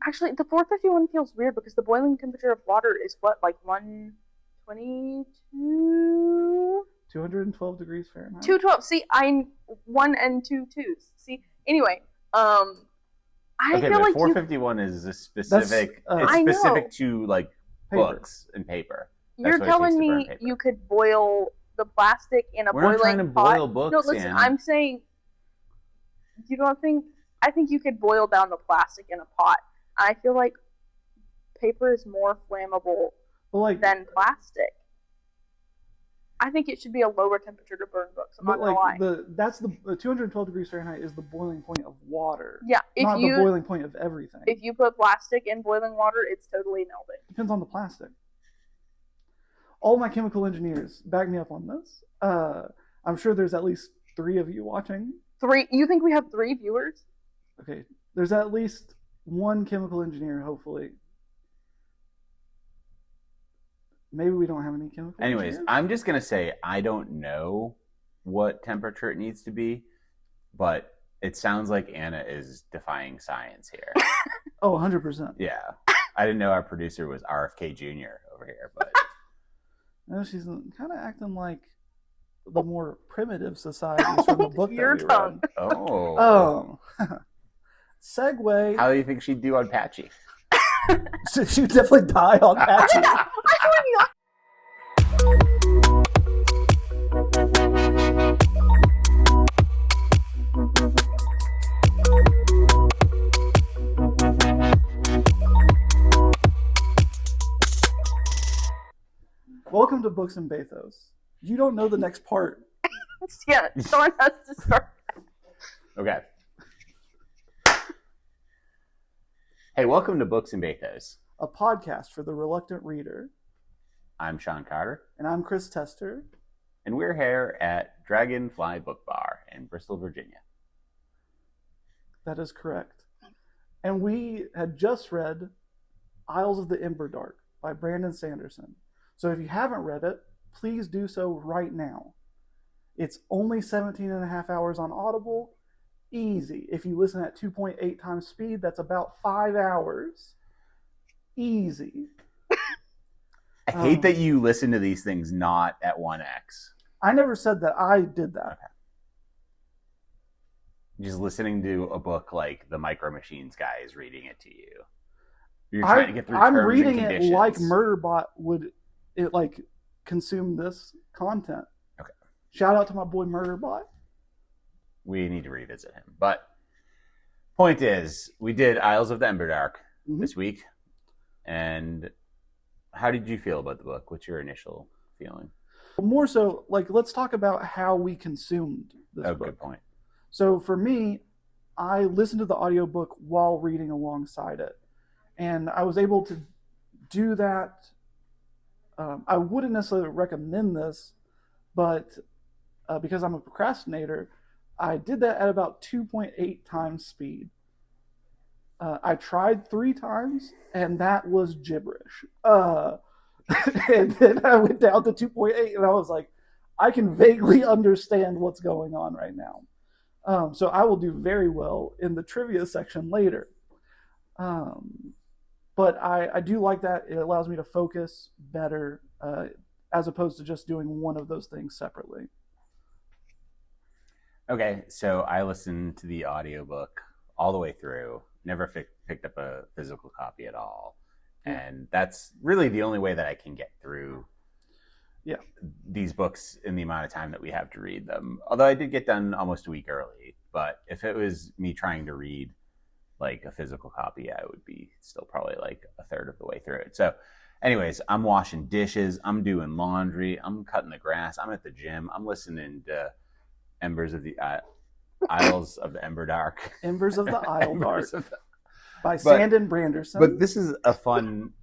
Actually, the 451 feels weird because the boiling temperature of water is what, like 122? 212 degrees Fahrenheit. 212. See, I 1 and 2 twos. See, anyway, I Okay, feel but like 451 is a specific. It's I know. specific to like Paper. books and paper. You're telling me you could boil the plastic in a We're boiling not trying to pot? boil books, No, listen, Anna. I'm saying, you don't think? I think you could boil down the plastic in a pot. I feel like paper is more flammable than plastic. I think it should be a lower temperature to burn books. I'm not gonna lie. That's the 212 degrees Fahrenheit is the boiling point of water. Yeah, not the boiling point of everything. If you put plastic in boiling water, it's totally melting. Depends on the plastic. All my chemical engineers back me up on this. I'm sure there's at least 3 of you watching. 3? You think we have 3 viewers? Okay, there's at least 1 chemical engineer, hopefully. Maybe we don't have any chemical engineers? I'm just going to say I don't know what temperature it needs to be, but it sounds like Anna is defying science here. Oh, 100%. Yeah. I didn't know our producer was RFK Jr. over here, but... No, she's kind of acting like the more primitive societies from the book Your that we tongue. read. Oh. Segue. How do you think she'd do on Patji? She'd definitely die on Patji. Welcome to Books and Bathos. You don't know the next part. Yeah, someone has to start. Okay. Hey, welcome to Books and Bathos, a podcast for the reluctant reader. I'm Sean Carter. And I'm Chris Tester. And we're here at Dragonfly Book Bar in Bristol, Virginia. That is correct. And we had just read Isles of the Emberdark by Brandon Sanderson. So if you haven't read it, please do so right now. It's only 17 and a half hours on Audible. Easy. If you listen at 2.8 times speed, that's about 5 hours. Easy. I hate that you listen to these things not at 1x. I never said that I did that. Okay. Just listening to a book like the Micro Machines guy is reading it to you. You're trying to get through I'm terms reading and it conditions. like Murderbot would consume this content. Okay. Shout out to my boy Murderbot. We need to revisit him. But point is, we did Isles of the Emberdark this week. And how did you feel about the book? What's your initial feeling? More so, let's talk about how we consumed this book. Good point. So for me, I listened to the audiobook while reading alongside it. And I was able to do that. I wouldn't necessarily recommend this, but because I'm a procrastinator, I did that at about 2.8 times speed. I tried 3 times, and that was gibberish. And then I went down to 2.8, and I was like, I can vaguely understand what's going on right now. So I will do very well in the trivia section later. But I do like that. It allows me to focus better as opposed to just doing one of those things separately. Okay, so I listened to the audiobook all the way through, never picked up a physical copy at all. And that's really the only way that I can get through these books in the amount of time that we have to read them. Although I did get done almost a week early, but if it was me trying to read like a physical copy, I would be still probably like a third of the way through it. So anyways, I'm washing dishes, I'm doing laundry, I'm cutting the grass, I'm at the gym, I'm listening to Isles of the Emberdark. Embers of the Isle Dark by Sandon Branderson. But this is a fun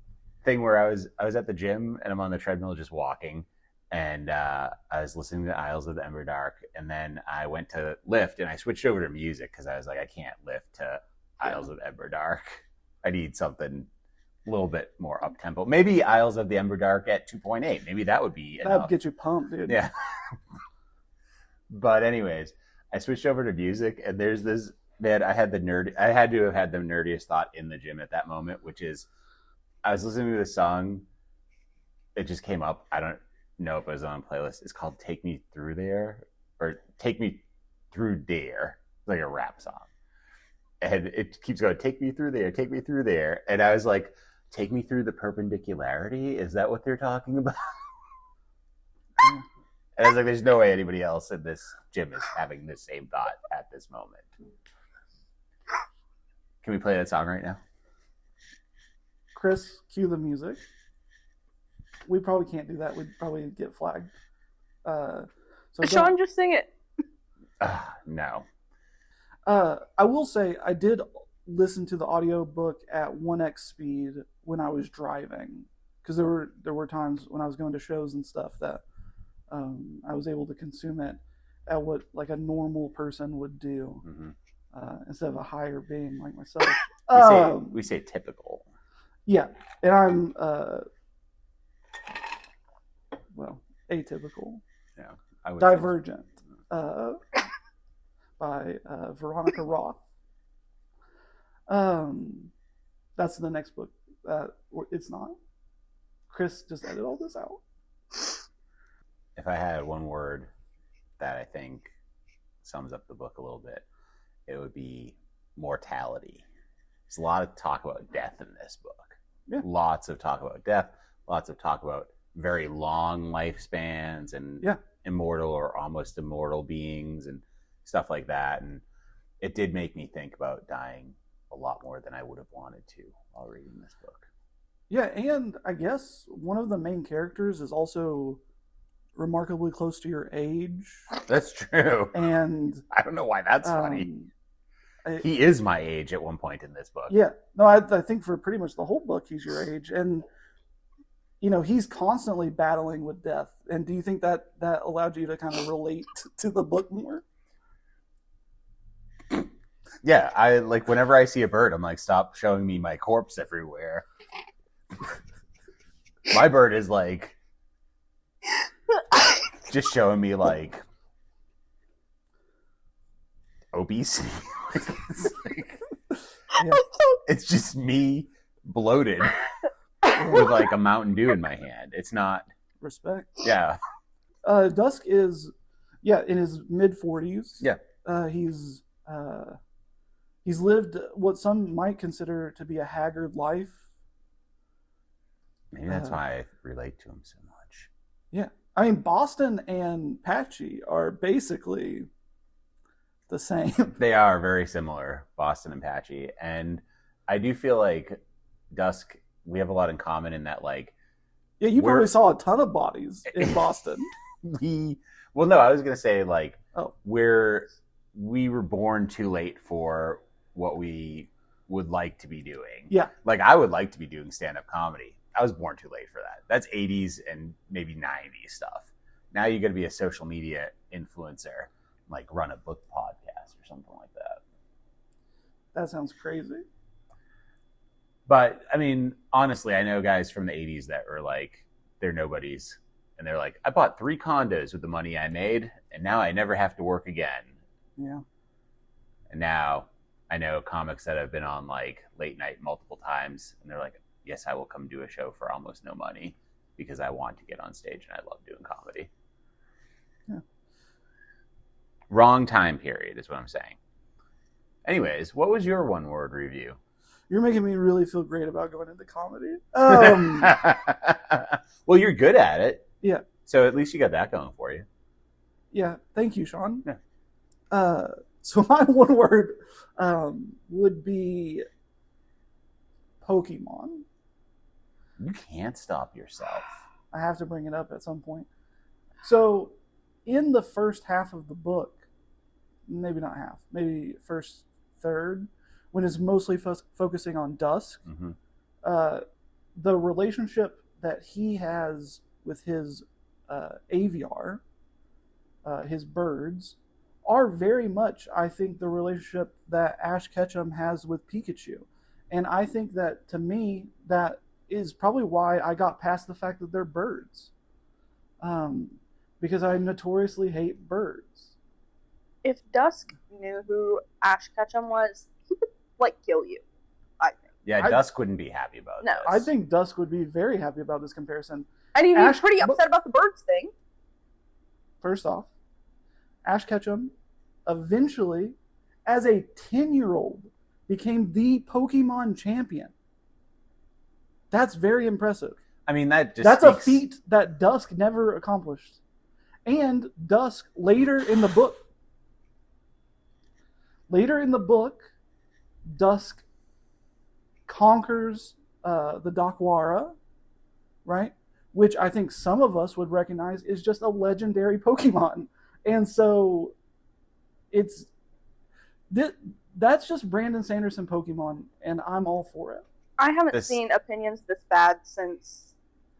thing where I was at the gym and I'm on the treadmill just walking, and I was listening to Isles of the Emberdark, and then I went to lift and I switched over to music because I was like, I can't lift to Isles of Emberdark. I need something a little bit more up tempo. Maybe Isles of the Emberdark at 2.8. Maybe that would be enough. That would get you pumped, dude. Yeah. But anyways, I switched over to music, and there's this man, I had to have had the nerdiest thought in the gym at that moment, which is I was listening to a song. It just came up. I don't know if it was on a playlist. It's called "Take Me Through There" or "Take Me Through There." It's like a rap song, and it keeps going. "Take me through there, take me through there," and I was like, "Take me through the perpendicularity." Is that what they're talking about? And I was like, "There's no way anybody else in this gym is having the same thought at this moment." Can we play that song right now? Chris, cue the music. We probably can't do that. We'd probably get flagged. So Shawn, just sing it. No. I will say I did listen to the audiobook at 1x speed when I was driving, because there were times when I was going to shows and stuff that I was able to consume it at what like a normal person would do, instead of a higher being like myself. We say typical. Yeah, and I'm atypical. Yeah, I would Divergent. By Veronica Roth. That's the next book. It's not. Chris just edited all this out. If I had one word that I think sums up the book a little bit, it would be mortality. There's a lot of talk about death in this book. Yeah. Lots of talk about death. Lots of talk about very long lifespans and immortal or almost immortal beings and stuff like that. And it did make me think about dying a lot more than I would have wanted to while reading this book. Yeah, and I guess one of the main characters is also remarkably close to your age. That's true. And I don't know why that's funny. He is my age at one point in this book. Yeah. No, I think for pretty much the whole book, he's your age. And, you know, he's constantly battling with death. And do you think that allowed you to kind of relate to the book more? Yeah, I like whenever I see a bird, I'm like, stop showing me my corpse everywhere. My bird is like just showing me like obesity. It's just me bloated with like a Mountain Dew in my hand. It's not respect. Yeah. Dusk is in his mid-40s. Yeah. He's lived what some might consider to be a haggard life. Maybe that's why I relate to him so much. Yeah. I mean, Boston and Patji are basically the same. They are very similar, Boston and Patji. And I do feel like Dusk, we have a lot in common in that, like... Yeah, you probably saw a ton of bodies in Boston. Well, no, I was going to say, like, we were born too late for what we would like to be doing. Yeah. Like, I would like to be doing stand-up comedy. I was born too late for that. That's 80s and maybe 90s stuff. Now you're going to be a social media influencer, like run a book podcast or something like that. That sounds crazy. But, I mean, honestly, I know guys from the 80s that were like, they're nobodies. And they're like, I bought 3 condos with the money I made, and now I never have to work again. Yeah. And now I know comics that have been on like late night multiple times, and they're like, yes, I will come do a show for almost no money because I want to get on stage and I love doing comedy. Yeah. Wrong time period is what I'm saying. Anyways, what was your one-word review? You're making me really feel great about going into comedy. Well, you're good at it. Yeah. So at least you got that going for you. Yeah. Thank you, Shawn. Yeah. So my one word would be Pokemon. You can't stop yourself. I have to bring it up at some point. So in the first half of the book, maybe not half, maybe first third, when it's mostly focusing on Dusk, the relationship that he has with his aviar, his birds, are very much, I think, the relationship that Ash Ketchum has with Pikachu. And I think that, to me, that is probably why I got past the fact that they're birds. Because I notoriously hate birds. If Dusk knew who Ash Ketchum was, he would, like, kill you, I think. Yeah, Dusk wouldn't be happy about this. I think Dusk would be very happy about this comparison. And he'd be pretty upset about the birds thing. First off, Ash Ketchum eventually, as a 10-year-old, became the Pokemon champion. That's very impressive. I mean, that's a feat that Dusk never accomplished. And Dusk, later in the book, Dusk conquers the Dakwara, right? Which I think some of us would recognize is just a legendary Pokemon. And so that's just Brandon Sanderson Pokemon, and I'm all for it. I haven't seen opinions this bad since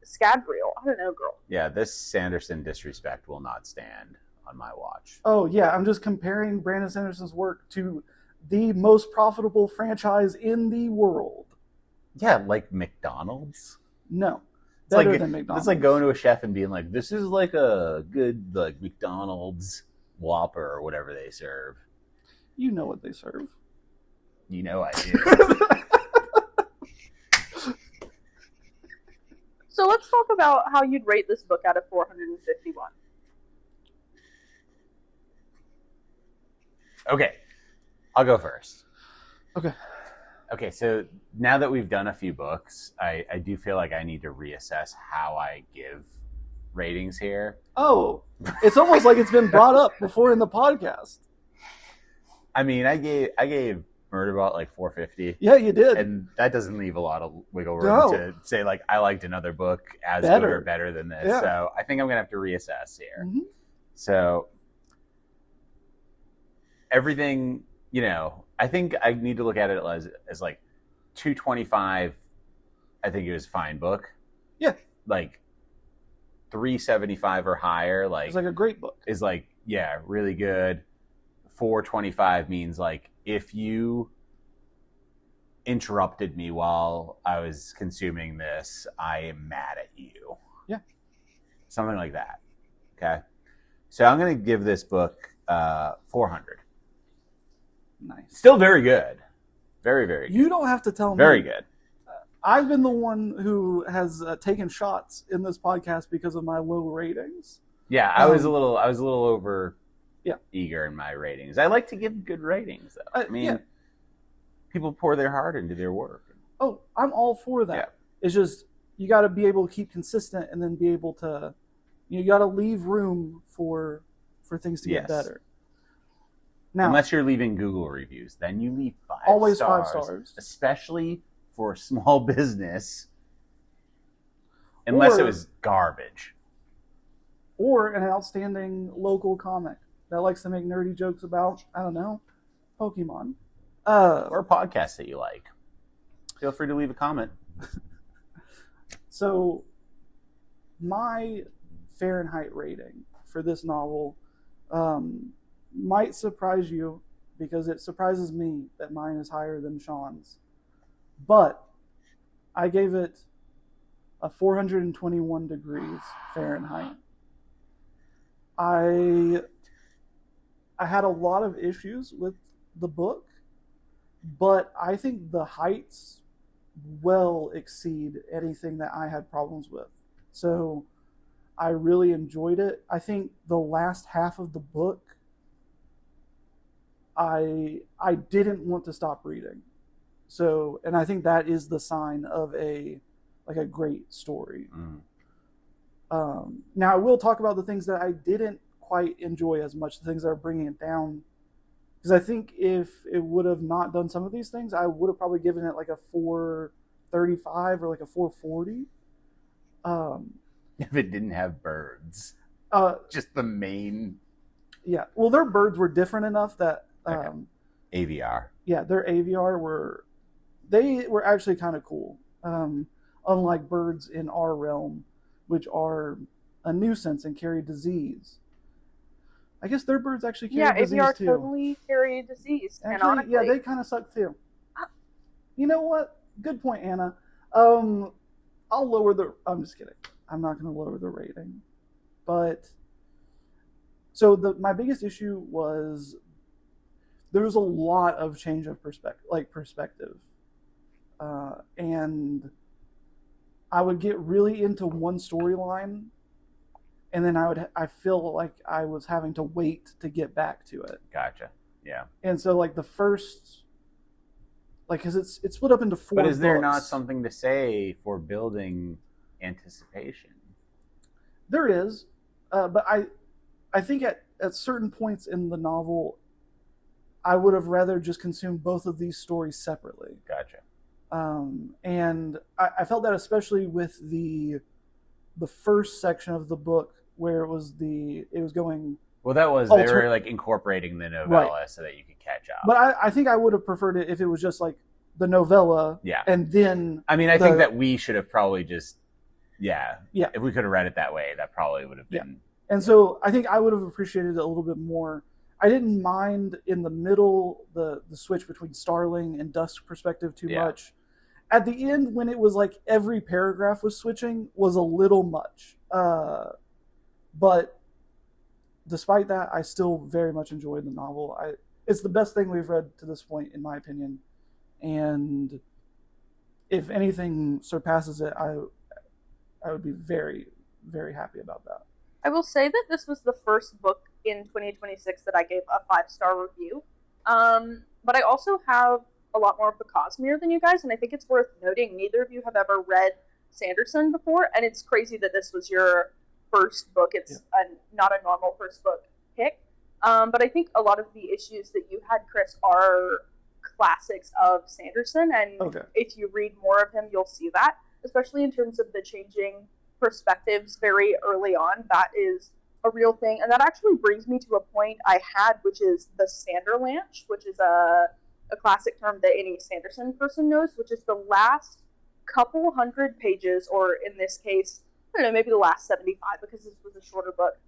Scadrial. I don't know, girl. Yeah, this Sanderson disrespect will not stand on my watch. Oh, yeah, I'm just comparing Brandon Sanderson's work to the most profitable franchise in the world. Yeah, like McDonald's? No. Better than McDonald's. It's like going to a chef and being like, this is like a good like McDonald's Whopper or whatever they serve. You know what they serve. You know I do. So let's talk about how you'd rate this book out of 451. Okay. I'll go first. Okay, so now that we've done a few books, I do feel like I need to reassess how I give ratings here. Oh, it's almost like it's been brought up before in the podcast. I mean, I gave Murderbot like 450. Yeah, you did. And that doesn't leave a lot of wiggle room to say, like, I liked another book as good or better than this. Yeah. So I think I'm going to have to reassess here. Mm-hmm. So everything, I think I need to look at it as like 225. I think it was a fine book. Yeah. Like 375 or higher. Like, it's like a great book. Is like, yeah, really good. 425 means like if you interrupted me while I was consuming this, I am mad at you. Yeah. Something like that. Okay. So I'm going to give this book 400. Nice. Still very good. Very, very good. You don't have to tell me. Very good. I've been the one who has taken shots in this podcast because of my low ratings. Yeah, I was a little over eager in my ratings. I like to give good ratings, though. I mean, people pour their heart into their work. Oh, I'm all for that. Yeah. It's just you got to be able to keep consistent, and then be able to, you got to leave room for things to get better. Now, unless you're leaving Google reviews, then you leave 5 always stars. 5 stars, especially for a small business. Unless it was garbage, or an outstanding local comic that likes to make nerdy jokes about, I don't know, Pokemon. Or a podcast that you like. Feel free to leave a comment. So, my Fahrenheit rating for this novel might surprise you, because it surprises me that mine is higher than Shawn's. But I gave it a 421 degrees Fahrenheit. I had a lot of issues with the book, but I think the heights well exceed anything that I had problems with. So I really enjoyed it. I think the last half of the book, I didn't want to stop reading. So, and I think that is the sign of a great story. Now I will talk about the things that I didn't quite enjoy as much, the things that are bringing it down, because I think if it would have not done some of these things, I would have probably given it like a 435 or like a 440. If it didn't have birds, just the main. Yeah, well, their birds were different enough that AVR. Yeah, their AVR were actually kind of cool. Unlike birds in our realm, which are a nuisance and carry disease. I guess their birds actually carry disease AVR too. totally carry disease. Actually, yeah, they kind of suck too. You know what? Good point, Anna. I'll lower the. I'm just kidding. I'm not going to lower the rating. But So my biggest issue was there was a lot of change of perspective, and I would get really into one storyline, and then I feel like I was having to wait to get back to it. Gotcha. Yeah. And so like the first, like, because it's split up into 4 But is there books. not something to say for building anticipation? There is, but I think at certain points in the novel, I would have rather just consumed both of these stories separately. Gotcha. And I felt that especially with the first section of the book where it was going. Well, that was they were like incorporating the novella right. so that you could catch up. But I think I would have preferred it if it was just like the novella. Yeah. And then I mean, I think that we should have probably just if we could have read it that way, that probably would have been. And so I think I would have appreciated it a little bit more. I didn't mind in the middle the switch between Starling and Dusk perspective too much. At the end, when it was like every paragraph was switching, was a little much. But despite that, I still very much enjoyed the novel. It's the best thing we've read to this point, in my opinion. And if anything surpasses it, I would be very, very happy about that. I will say that this was the first book in 2026 that I gave a 5-star review. But I also have a lot more of the Cosmere than you guys, and I think it's worth noting neither of you have ever read Sanderson before, and it's crazy that this was your first book. It's not a normal first book pick. But I think a lot of the issues that you had, Chris, are classics of Sanderson, and if you read more of him, you'll see that, especially in terms of the changing perspectives very early on. That is a real thing, and that actually brings me to a point I had, which is the Sanderlanche, which is a classic term that any Sanderson person knows, which is the last couple hundred pages, or in this case, I don't know, maybe the last 75, because this was a shorter book.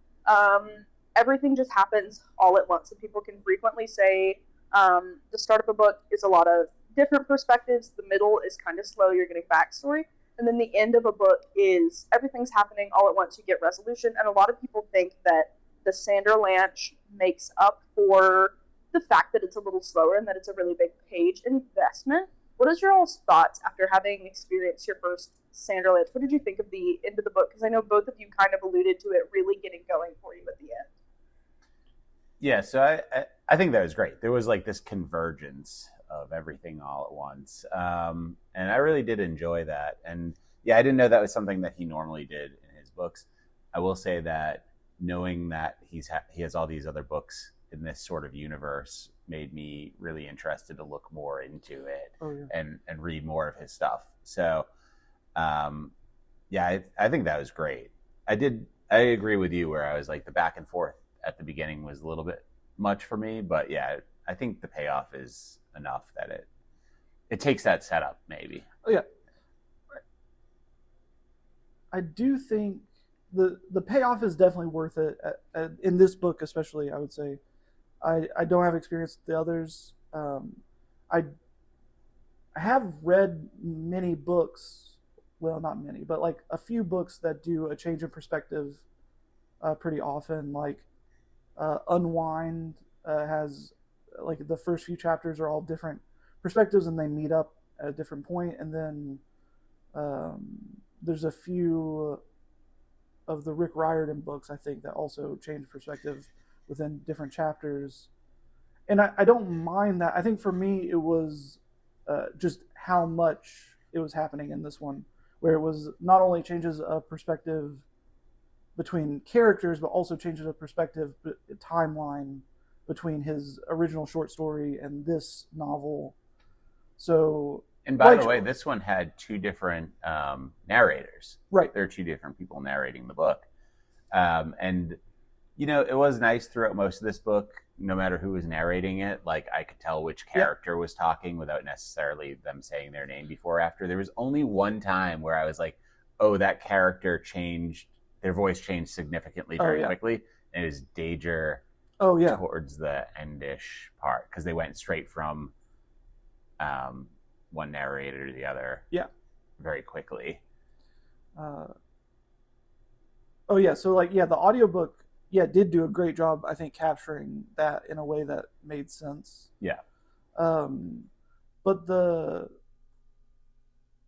Everything just happens all at once, and people can frequently say the start of a book is a lot of different perspectives, the middle is kind of slow, you're getting backstory, and then the end of a book is everything's happening all at once, you get resolution, and a lot of people think that the Sanderlanche makes up for the fact that it's a little slower and that it's a really big page investment. What is your all's thoughts after having experienced your first Sanderlanche? What did you think of the end of the book? Because I know both of you kind of alluded to it really getting going for you at the end. Yeah, so I think that was great. There was like this convergence of everything all at once. And I really did enjoy that. And yeah, I didn't know that was something that he normally did in his books. I will say that knowing that he has all these other books in this sort of universe made me really interested to look more into it and read more of his stuff. So, I think that was great. I agree with you where I was like the back and forth at the beginning was a little bit much for me, but yeah, I think the payoff is enough that it takes that setup maybe. Oh yeah. I do think the payoff is definitely worth it in this book, especially. I would say I don't have experience with the others. I have read many books, well, not many, but like a few books that do a change in perspective pretty often. Like Unwind has, like, the first few chapters are all different perspectives and they meet up at a different point, and then there's a few of the Rick Riordan books, I think, that also change perspective within different chapters. And I don't mind that. I think for me it was just how much it was happening in this one, where it was not only changes of perspective between characters, but also changes of perspective timeline between his original short story and this novel. So, and by the way, this one had 2 different narrators. Right. There are 2 different people narrating the book. And, you know, it was nice throughout most of this book, no matter who was narrating it, like I could tell which character was talking without necessarily them saying their name before or after. There was only one time where I was like, oh, that character changed, their voice changed significantly very quickly. And it was Dager towards the endish part, because they went straight from one narrator to the other very quickly. So like, the audiobook did do a great job, I think, capturing that in a way that made sense. Yeah. But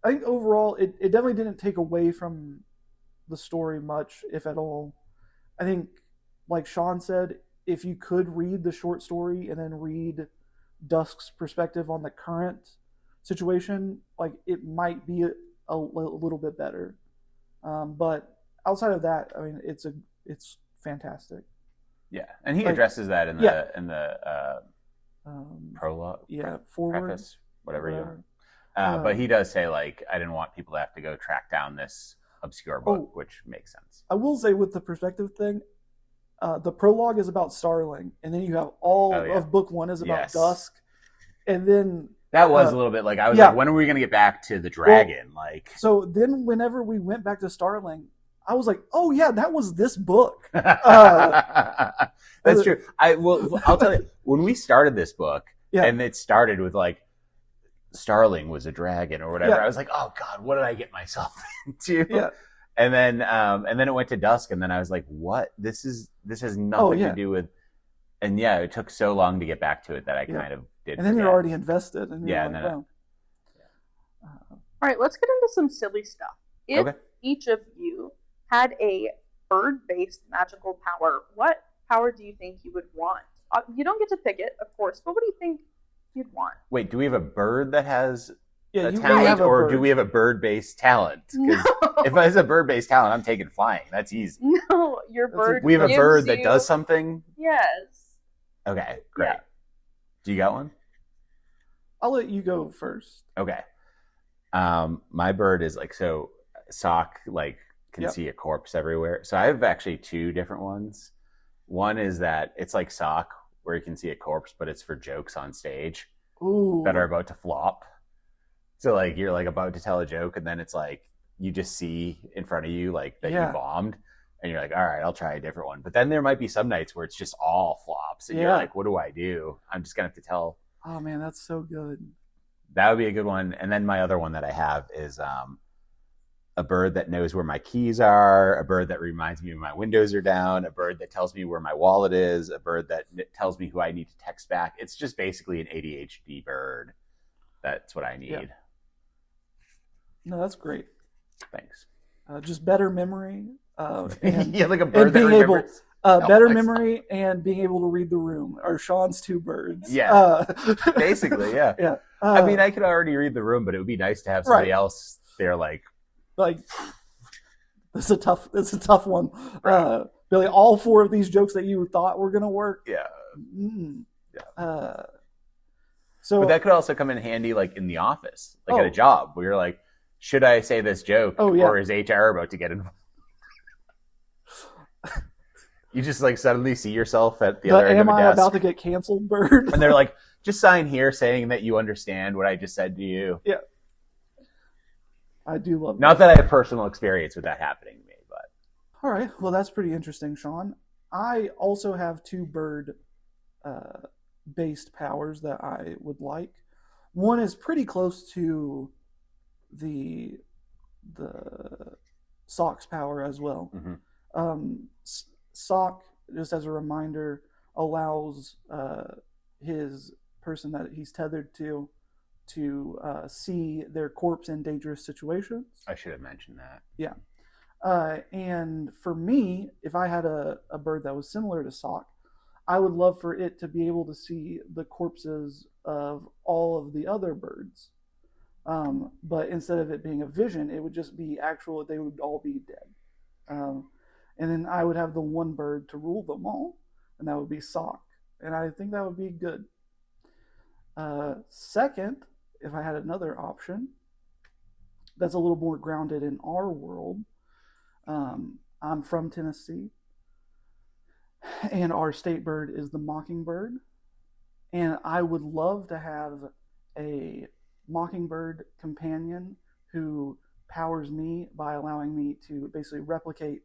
I think overall, it definitely didn't take away from the story much, if at all. I think, like Shawn said, if you could read the short story and then read Dusk's perspective on the current situation, like it might be a little bit better. But outside of that, I mean, it's fantastic. Yeah, and he addresses that in the prologue. Yeah, forward, preface, whatever you want. But he does say, like, I didn't want people to have to go track down this obscure book, which makes sense. I will say, with the perspective thing, the prologue is about Starling, and then you have all of book 1 is about Dusk, and then that was a little bit like, I was like, when are we going to get back to the dragon? So then whenever we went back to Starling, I was like, oh yeah, that was this book. That's true. I'll tell you, when we started this book, and it started with like Starling was a dragon or whatever, I was like, oh God, what did I get myself into? Yeah. And then it went to Dusk, and then I was like, what? This has nothing to do with. And it took so long to get back to it that I kind of did. And then you're already invested. And you're like, All right, let's get into some silly stuff. If each of you had a bird-based magical power, what power do you think you would want? You don't get to pick it, of course, but what do you think you'd want? Wait, do we have a bird that has a you talent, have a or bird. do we have a bird-based talent? Because if it's a bird-based talent, I'm taking flying. That's easy. No, your bird. We have a bird that does something? Yes. Okay, great. Yeah. Do you got one? I'll let you go first. Okay. My bird is like, so Sock can see a corpse everywhere. So I have actually 2 different ones. One is that it's like Sock, where you can see a corpse, but it's for jokes on stage that are about to flop. So like you're like about to tell a joke, and then it's like you just see in front of you like that you bombed, and you're like, all right, I'll try a different one. But then there might be some nights where it's just all flops, and you're like, what do I do? I'm just gonna have to tell. Oh man, that's so good. That would be a good one. And then my other one that I have is a bird that knows where my keys are, a bird that reminds me when my windows are down, a bird that tells me where my wallet is, a bird that tells me who I need to text back. It's just basically an ADHD bird. That's what I need. Yeah. No, that's great. Thanks. Just better memory. And, like a bird that remembers. Better memory and being able to read the room are Shawn's 2 birds. Yeah, basically, yeah. Yeah. I mean, I could already read the room, but it would be nice to have somebody else there, like it's a tough one. Right. Billy, all 4 of these jokes that you thought were gonna work. Yeah. Yeah. But that could also come in handy, like in the office, like at a job, where you're like, should I say this joke, or is HR about to get involved? You just like suddenly see yourself at the other end of a desk. Am I about to get canceled, bird? And they're like, just sign here saying that you understand what I just said to you. Yeah. I do love that. Not that I have personal experience with that happening to me, but. All right. Well, that's pretty interesting, Shawn. I also have 2 bird based powers that I would like. One is pretty close to the Sock's power as well. Mm-hmm. Sock, just as a reminder, allows his person that he's tethered to see their corpse in dangerous situations. I should have mentioned that. Yeah. And for me, if I had a bird that was similar to Sock, I would love for it to be able to see the corpses of all of the other birds. But instead of it being a vision, it would just be actual, they would all be dead. And then I would have the one bird to rule them all, and that would be Sock. And I think that would be good. Second, if I had another option that's a little more grounded in our world, I'm from Tennessee, and our state bird is the mockingbird. And I would love to have a mockingbird companion who powers me by allowing me to basically replicate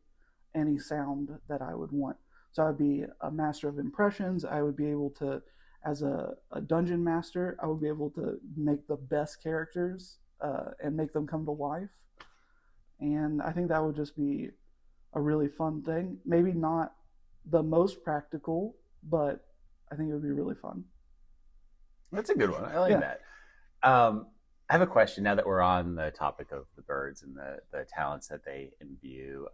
any sound that I would want. So I'd be a master of impressions. I would be able to, as a dungeon master, I would be able to make the best characters and make them come to life. And I think that would just be a really fun thing. Maybe not the most practical, but I think it would be really fun. That's a good one. I like that. I have a question now that we're on the topic of the birds and the talents that they imbue.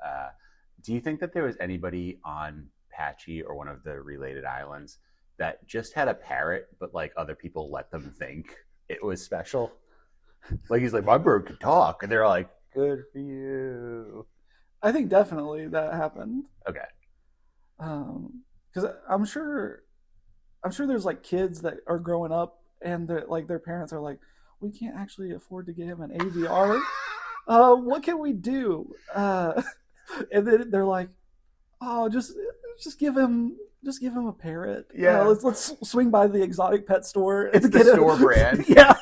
Do you think that there was anybody on Patji or one of the related islands that just had a parrot, but like other people let them think it was special? Like he's like, my bird can talk, and they're like, good for you. I think definitely that happened. Okay. Because I'm sure there's like kids that are growing up and like their parents are like, we can't actually afford to get him an AVR. What can we do? And then they're like, oh, just give him a parrot. Yeah. Let's swing by the exotic pet store. It's the store brand. Yeah.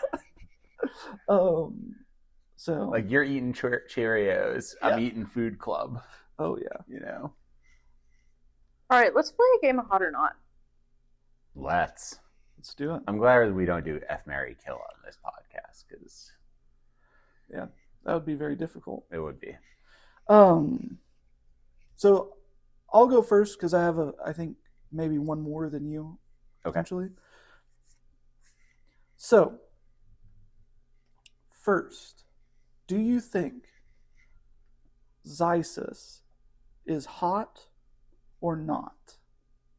So like you're eating Cheerios, I'm eating Food Club. Oh yeah. You know. All right, let's play a game of Hot or Not. Let's do it. I'm glad we don't do F, Marry, Kill on this podcast because that would be very difficult. It would be. So I'll go first because I have I think maybe one more than you, potentially. So first, do you think Xysis is hot or not?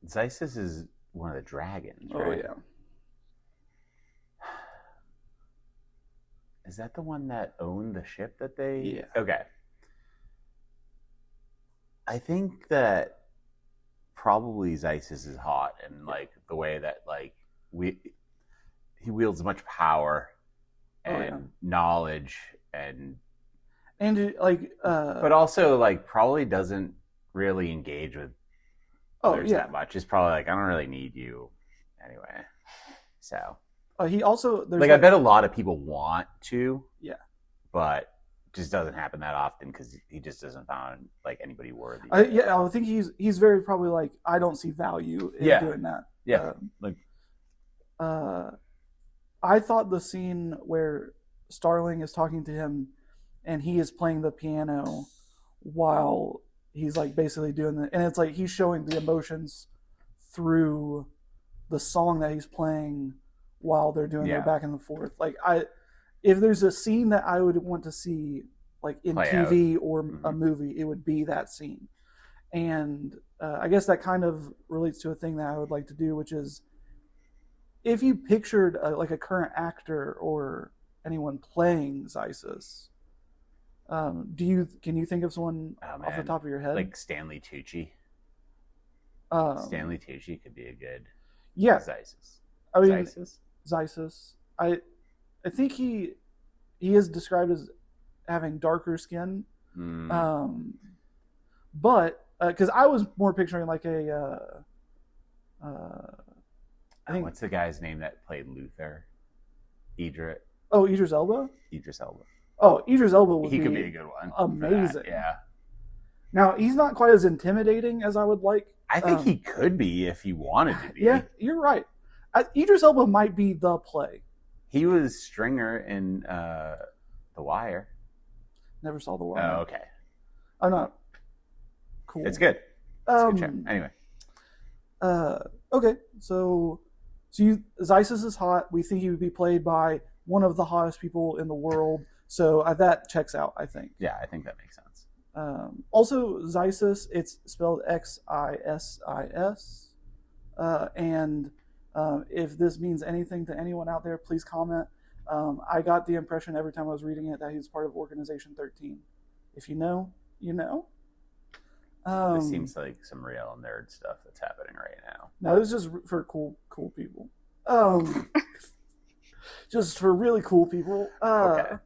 Xysis is one of the dragons, right? Oh yeah. Is that the one that owned the ship that they? Yeah. Okay. I think that probably Xysis is hot, and like the way that like he wields much power and knowledge and but also like probably doesn't really engage with others that much. It's probably like, I don't really need you anyway. So he also like I bet a lot of people want to, but just doesn't happen that often because he just doesn't find like anybody worthy. I think he's very probably like, I don't see value in doing that. Yeah, I thought the scene where Starling is talking to him and he is playing the piano while he's like basically doing and it's like he's showing the emotions through the song that he's playing while they're doing their back and forth. Like if there's a scene that I would want to see like in TV or a movie, it would be that scene. And I guess that kind of relates to a thing that I would like to do, which is if you pictured like a current actor or anyone playing Xysis, can you think of someone off the top of your head? Like Stanley Tucci. Stanley Tucci could be a good Xysis. I mean, Xysis. I think he is described as having darker skin, but because I was more picturing like a. I think what's the guy's name that played Luther? Idris. Oh, Idris Elba. Idris Elba. Oh, Idris Elba would could be a good one. Amazing. Yeah. Now he's not quite as intimidating as I would like. I think he could be if he wanted to be. Yeah, you're right. Idris Elba might be the play. He was Stringer in The Wire. Never saw The Wire. Oh, okay. I'm not. Cool. It's good. It's a good show. Anyway. Okay, so Xysis is hot. We think he would be played by one of the hottest people in the world. So that checks out, I think. Yeah, I think that makes sense. Also, Xysis, it's spelled Xissis. And if this means anything to anyone out there, please comment. I got the impression every time I was reading it that he's part of Organization 13. If you know, you know. This seems like some real nerd stuff that's happening right now. No, this is just for cool people. Just for really cool people. Okay.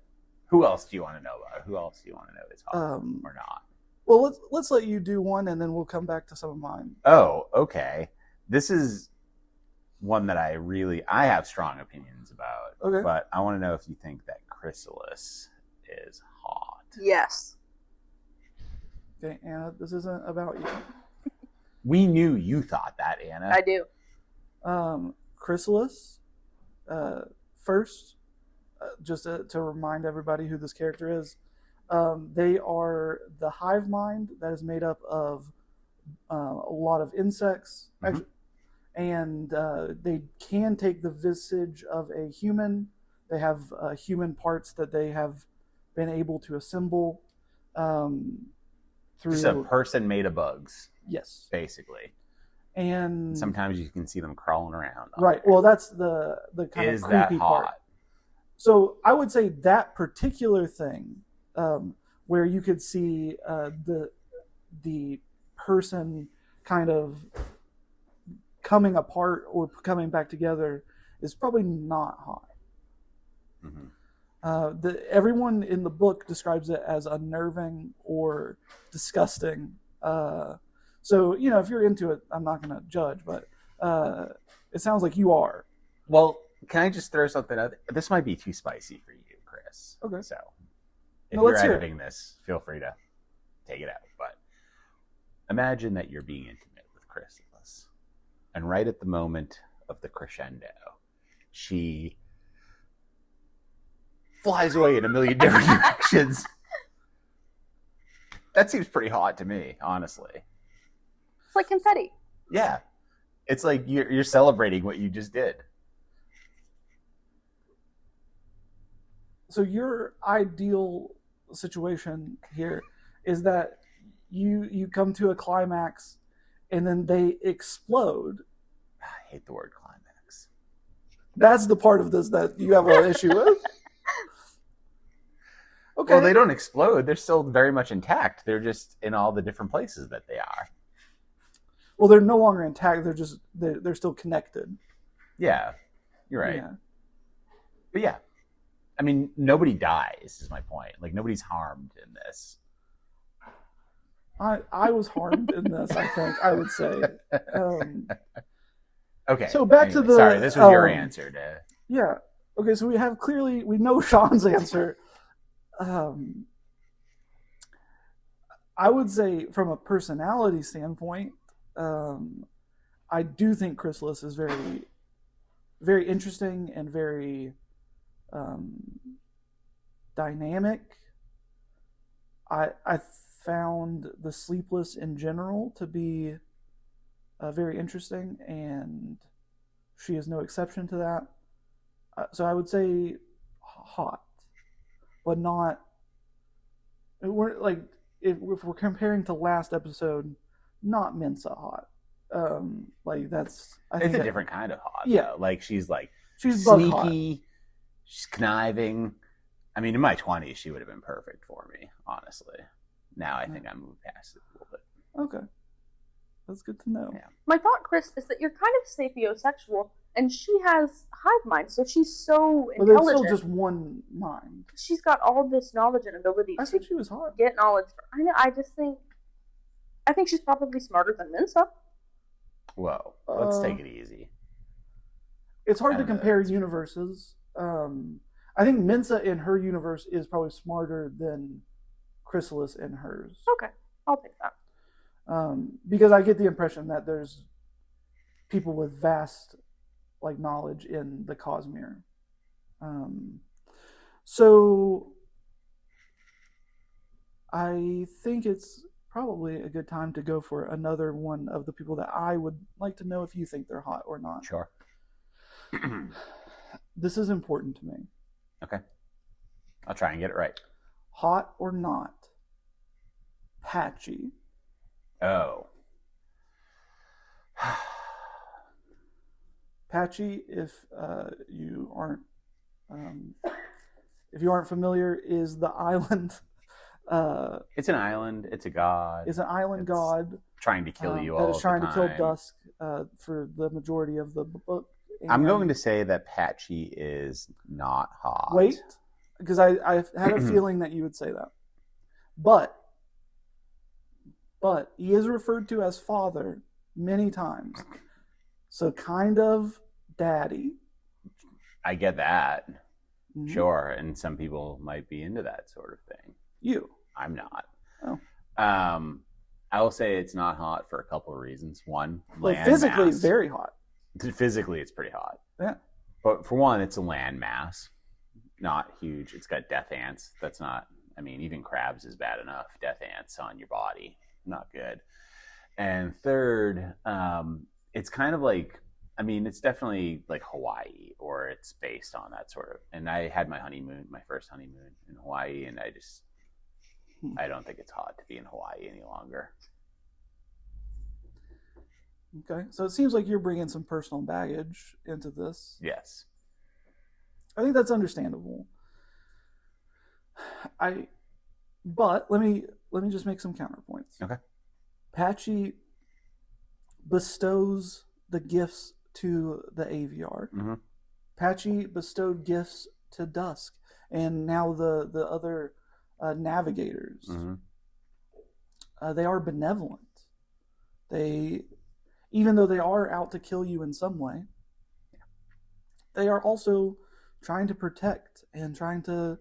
Who else do you want to know about? Who else do you want to know is hot or not? Well, let's let you do one, and then we'll come back to some of mine. Oh, okay. This is one that I have strong opinions about. Okay. But I want to know if you think that Chrysalis is hot. Yes. Okay, Anna, this isn't about you. We knew you thought that, Anna. I do. Chrysalis, first, just to remind everybody who this character is, they are the hive mind that is made up of a lot of insects, and they can take the visage of a human. They have human parts that they have been able to assemble through. Just a person made of bugs. Yes, basically. And sometimes you can see them crawling around. Right. Well, that's the kind of creepy part. So I would say that particular thing, where you could see the person kind of coming apart or coming back together, is probably not hot. Everyone in the book describes it as unnerving or disgusting. So, if you're into it, I'm not going to judge, but it sounds like you are. Well, can I just throw something out? This might be too spicy for you, Chris. Okay. So, if you're editing this, feel free to take it out. But imagine that you're being intimate with Chrysalis. And right at the moment of the crescendo, she flies away in a million different directions. That seems pretty hot to me, honestly. It's like confetti. Yeah. It's like you're celebrating what you just did. So your ideal situation here is that you come to a climax and then they explode. I hate the word climax. That's the part of this that you have an issue with. Okay. Well, they don't explode. They're still very much intact. They're just in all the different places that they are. Well, they're no longer intact. They're still connected. Yeah, you're right. Yeah. But yeah, I mean, nobody dies is my point. Like, nobody's harmed in this. I was harmed in this, I think, I would say. Okay. So back to the... Sorry, this was your answer to... Yeah. Okay, so we know Shawn's answer. I would say from a personality standpoint, I do think Chrysalis is very, very interesting and very dynamic. I found the Sleepless in general to be very interesting, and she is no exception to that. So I would say hot, but not. We're like if we're comparing to last episode, not Mensa hot. Like that's. It's a different kind of hot. Yeah, though. Like she's sneaky. Hot. She's conniving. I mean, in my 20s, she would have been perfect for me, honestly. Now I think I moved past it a little bit. Okay. That's good to know. Yeah. My thought, Chris, is that you're kind of sapiosexual, and she has hive mind, so she's so intelligent. But it's still just one mind. She's got all this knowledge and ability I think she was hot. Get knowledge. I know. I think she's probably smarter than Mensa. Whoa. Let's take it easy. It's hard to compare universes. I think Mensa in her universe is probably smarter than Chrysalis in hers. Okay, I'll take that. Because I get the impression that there's people with vast knowledge in the Cosmere. So I think it's probably a good time to go for another one of the people that I would like to know if you think they're hot or not. Sure. This is important to me. Okay. I'll try and get it right. Hot or not? Patji. Oh. Patji, if you aren't familiar, is the island. It's an island. It's a god. It's an island god trying to kill you all that is trying the to time. kill Dusk for the majority of the book. And I'm going to say that Patji is not hot. Wait, because I had a feeling that you would say that. But he is referred to as father many times. So kind of daddy. I get that. Mm-hmm. Sure. And some people might be into that sort of thing. You. I'm not. Oh. I will say it's not hot for a couple of reasons. One, physically mass. Very hot. Physically, it's pretty hot. Yeah. But for one, it's a land mass. Not huge. It's got death ants. That's not, I mean, even crabs is bad enough. Death ants on your body. Not good. And third, it's kind of like, I mean, it's definitely like Hawaii, or it's based on that sort of. And I had my first honeymoon in Hawaii, and I don't think it's hot to be in Hawaii any longer. Okay, so it seems like you're bringing some personal baggage into this. Yes. I think that's understandable. But let me just make some counterpoints. Okay. Patji bestows the gifts to the AVR. Mm-hmm. Patji bestowed gifts to Dusk, and now the other navigators. Mm-hmm. They are benevolent. Even though they are out to kill you in some way, they are also trying to protect and trying to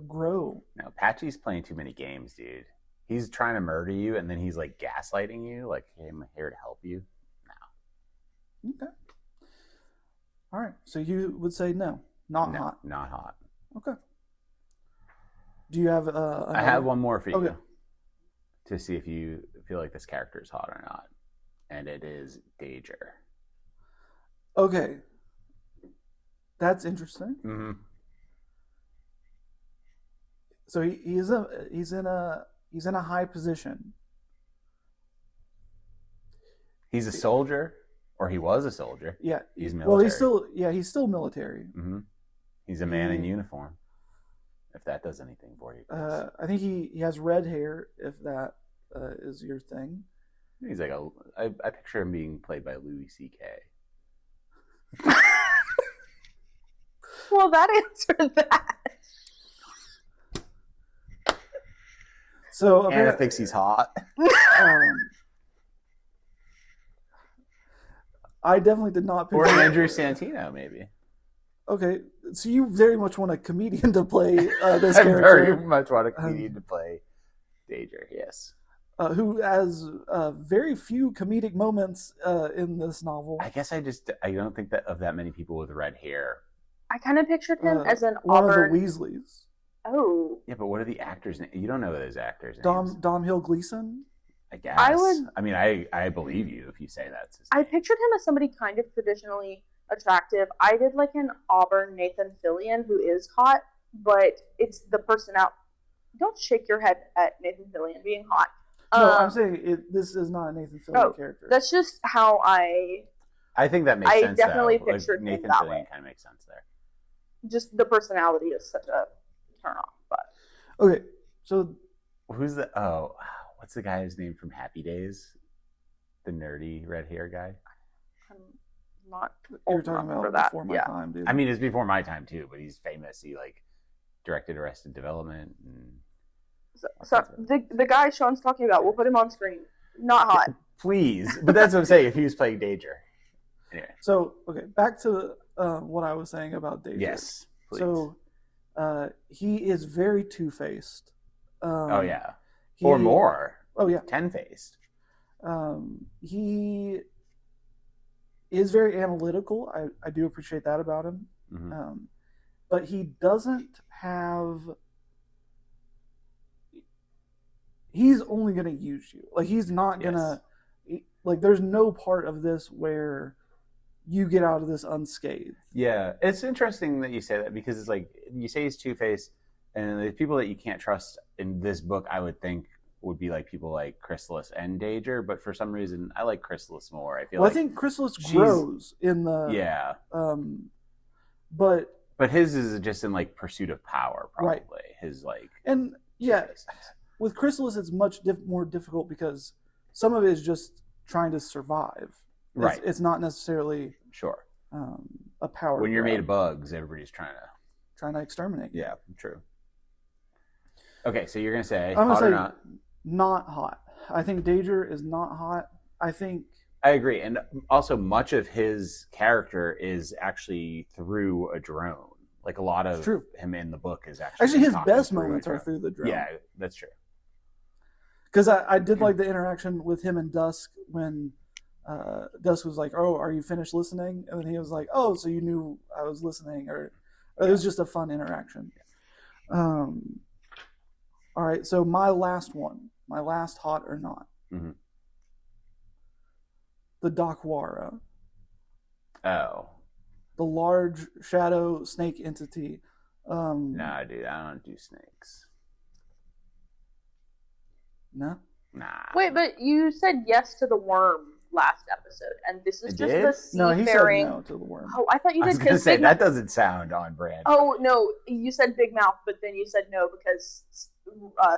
grow. No, Patchy's playing too many games, dude. He's trying to murder you, and then he's like gaslighting you, like, hey, I'm here to help you. No. Okay. All right. So you would say no, not hot. Not hot. Okay. Do you have I have one more for you. Okay. To see if you feel like this character is hot or not. And it is Danger. Okay. That's interesting. Mm-hmm. So he's in a high position. He's a soldier, or he was a soldier. Yeah, he's military. Well, he's still military. Mm-hmm. He's a man in uniform. If that does anything for you, I think he has red hair. If that is your thing. He's like I picture him being played by Louis C.K. Well, that answered that. So Anna thinks he's hot. I definitely did not picture. Or Andrew Santino, maybe. Okay, so you very much want a comedian to play this I character. very much want a comedian to play Danger, yes. Who has very few comedic moments in this novel. I guess I don't think that of that many people with red hair. I kind of pictured him as an one Auburn. of the Weasleys. Oh. Yeah, but what are the actors' names? You don't know those actors' names. Dom Hill Gleason. I guess. I believe you if you say that's his name. I pictured him as somebody kind of traditionally attractive. I did like an Auburn Nathan Fillion who is hot, but it's the person out. Don't shake your head at Nathan Fillion being hot. No, I'm saying this is not a Nathan Fillion character. That's just how I think that makes sense. I definitely though. pictured Nathan him that Fillion way. kind of makes sense there. Just the personality is such a turn off. But okay, so who's what's the guy's name from Happy Days? The nerdy red hair guy. I'm not. You're talking about before my time, dude. I mean, it's before my time too, but he's famous. He like directed Arrested Development. And so the guy Sean's talking about, we'll put him on screen. Not hot. Please, but that's what I'm saying. If he was playing Danger. Anyway. So okay, back to what I was saying about Danger. Yes. Please. So he is very two-faced. Oh yeah. Or more. Oh yeah. 10-faced. He is very analytical. I do appreciate that about him. Mm-hmm. But he doesn't have. He's only going to use you. Like he's not going to. Like there's no part of this where you get out of this unscathed. Yeah, it's interesting that you say that because it's like you say he's two-faced, and the people that you can't trust in this book, I would think, would be like people like Chrysalis and Danger, but for some reason I like Chrysalis more. I feel I think Chrysalis grows in the but his is just in like pursuit of power, probably. Right. His like and with Chrysalis it's much more difficult because some of it is just trying to survive. Right. It's not necessarily a power. When you're made of bugs, everybody's trying to exterminate. Yeah, true. Okay, so you're gonna say I'm gonna hot say or not? Not hot. I think Danger is not hot. I agree, and also much of his character is actually through a drone. Like a lot of him in the book is actually his best moments are through the drone. Yeah, that's true. Because I did like the interaction with him and Dusk when Dusk was like, "Oh, are you finished listening?" And then he was like, "Oh, so you knew I was listening?" Or it was just a fun interaction. All right, so my last hot or not. Mm-hmm. the Dakwara. Oh. The large shadow snake entity. No, dude, I don't do snakes. No? Nah. Wait, but you said yes to the worm last episode, and this is just the seafaring. No, he said no to the worm. Oh, I thought you did. I was going to say, that doesn't sound on brand. Oh, no, you said big mouth, but then you said no because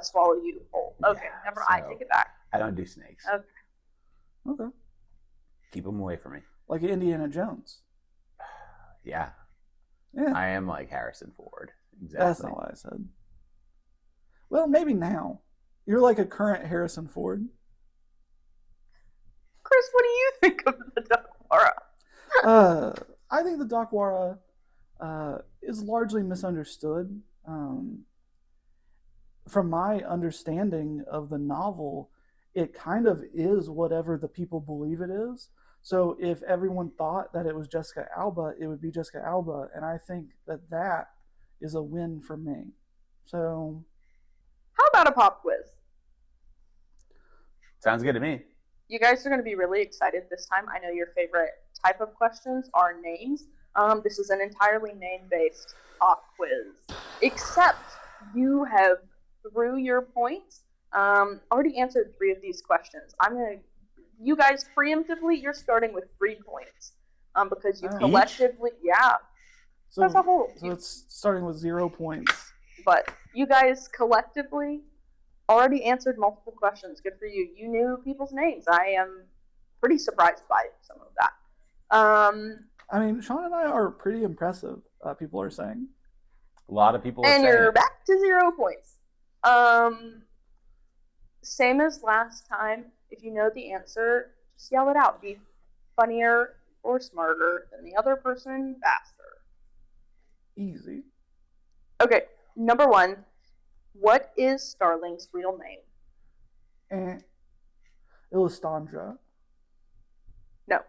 swallow you whole. Okay, Yeah, never so mind. I take it back. I don't do snakes. Okay. Keep them away from me. Like Indiana Jones. Yeah. Yeah. I am like Harrison Ford. Exactly. That's not what I said. Well, maybe now. You're like a current Harrison Ford. Chris, what do you think of the Dakwara? I think the Dakwara is largely misunderstood. From my understanding of the novel, it kind of is whatever the people believe it is. So if everyone thought that it was Jessica Alba, it would be Jessica Alba. And I think that is a win for me. So... How about a pop quiz? Sounds good to me. You guys are going to be really excited this time. I know your favorite type of questions are names. This is an entirely name-based pop quiz. Except you have, through your points, already answered 3 of these questions. You guys preemptively, you're starting with 3 points. Because you collectively, yeah. So, as a whole. So it's starting with 0 points. But you guys collectively already answered multiple questions. Good for you. You knew people's names. I am pretty surprised by some of that. I mean, Shawn and I are pretty impressive, people are saying. A lot of people are saying. And you're back to 0 points. Same as last time. If you know the answer, just yell it out. Be funnier or smarter than the other person faster. Easy. Okay. Number 1, what is Starling's real name? Illustandra. No.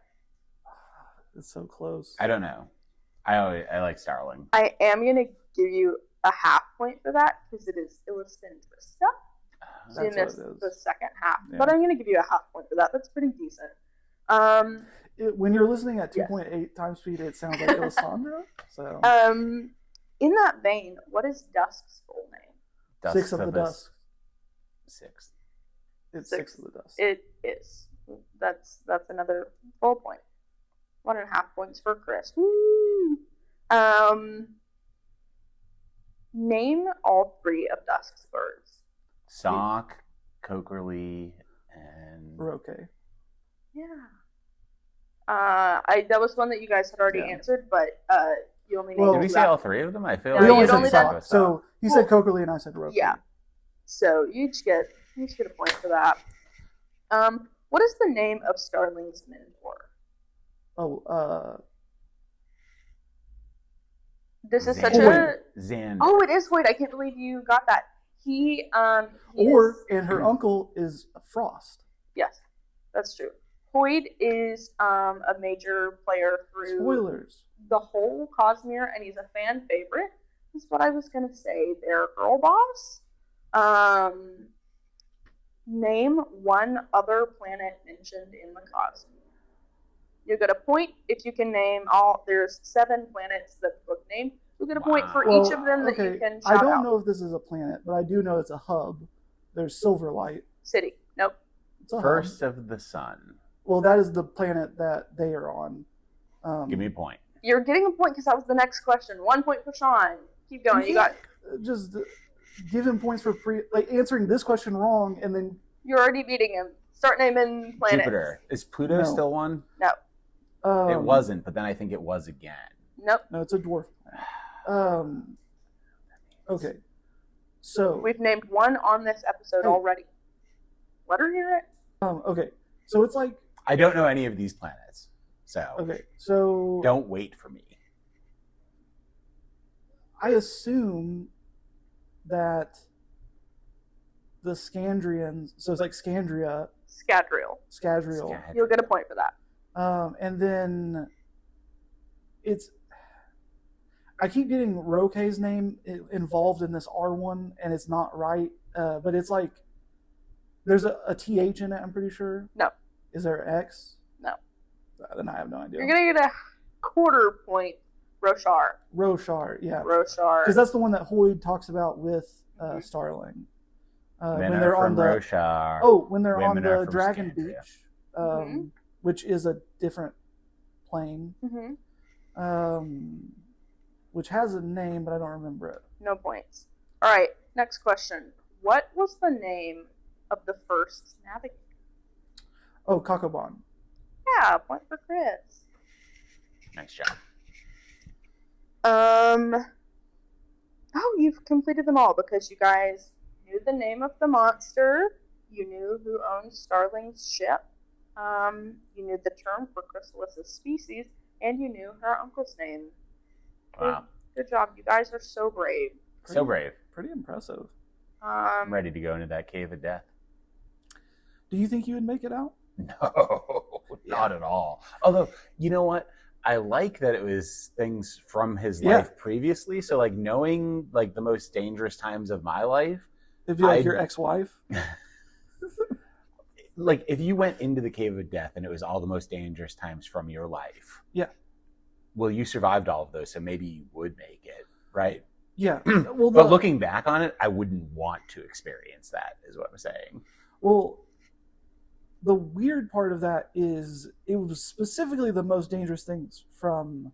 It's so close. I don't know. I like Starling. I am going to give you a half point for that because it is Illustandrista. So you missed the second half. Yeah. But I'm going to give you a half point for that. That's pretty decent. When you're listening at 2.8 times speed, it sounds like Illustandra. So. In that vein, what is Dusk's full name? 6 of the Dusk. 6. It's 6 of the Dusk. It is. That's another full point. 1.5 points for Chris. Woo! Name all 3 of Dusk's birds. Sock, Cokerly, and Roque. Yeah. That was one that you guys had already answered, but you only named. Did we say all 3 of them? I feel we like only said Sock. So he said Cokerly and I said Roque. Yeah. So you each get a point for that. What is the name of Starling's mentor? This is such a Xander. Oh, it is Hoyt. I can't believe you got that. And her uncle is Frost. Yes, that's true. Hoyt is a major player through spoilers the whole Cosmere, and he's a fan favorite. That's what I was gonna say. Their girl boss. Name one other planet mentioned in the Cosmere. You get a point if you can name all. There's 7 planets that the book named. You get a point for each of them that you can shout out. I don't know if this is a planet, but I do know it's a hub. There's Silverlight. City. Nope. It's a First hub. of the sun. Well, that is the planet that they are on. Give me a point. You're getting a point because that was the next question. 1 point for Shawn. Keep going. You got. Just give him points for answering this question wrong, and then you're already beating him. Start naming planets. Jupiter. Is Pluto still one? No. It wasn't, but then I think it was again. Nope. No, it's a dwarf planet. Okay. So we've named one on this episode already. Let her hear it. Okay. So it's like I don't know any of these planets. So don't wait for me. I assume that the Scandrians, so it's like Scandria. Scadrial. You'll get a point for that. And then I keep getting Roque's name involved in this R1, and it's not right. But it's like there's a TH in it, I'm pretty sure. No. Is there an X? No. then I have no idea. You're gonna get a quarter point. Roshar, yeah. Roshar. Because that's the one that Hoyd talks about with Starling. When they're on the Roshar. Oh, when they're on the Dragon Beach, which is a different plane, which has a name, but I don't remember it. No points. All right, next question. What was the name of the first navigator? Oh, Kakobon. Yeah, point for Chris. Nice job. Oh, you've completed them all because you guys knew the name of the monster, you knew who owned Starling's ship, you knew the term for Chrysalis's species, and you knew her uncle's name. Wow. Good job. You guys are so brave. So brave. Pretty impressive. I'm ready to go into that cave of death. Do you think you would make it out? No, not at all. Although, you know what? I like that it was things from his life previously. So, like, knowing, like, the most dangerous times of my life. It'd be like your ex-wife? Like, if you went into the cave of death and it was all the most dangerous times from your life. Yeah. Well, you survived all of those, so maybe you would make it, right? Yeah. Well, but looking back on it, I wouldn't want to experience that, is what I'm saying. Well, the weird part of that is it was specifically the most dangerous things from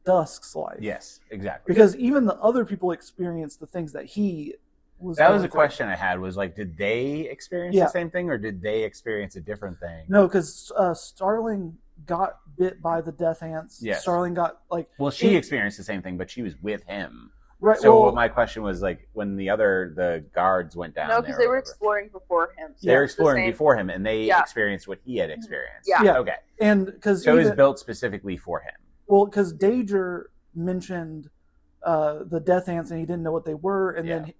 Dusk's life. Yes, exactly. Because even the other people experienced the things that he was. That was a question I had. Was like, did they experience the same thing, or did they experience a different thing? No, because Starling got bit by the death ants. Yes. Starling got like. Well, she experienced the same thing, but she was with him. Right. So my question was like, when the guards went down. No, because they were exploring before him. So they were exploring before him, and they experienced what he had experienced. Yeah. Okay. And because it was built specifically for him. Well, because Dager mentioned the death ants, and he didn't know what they were, and then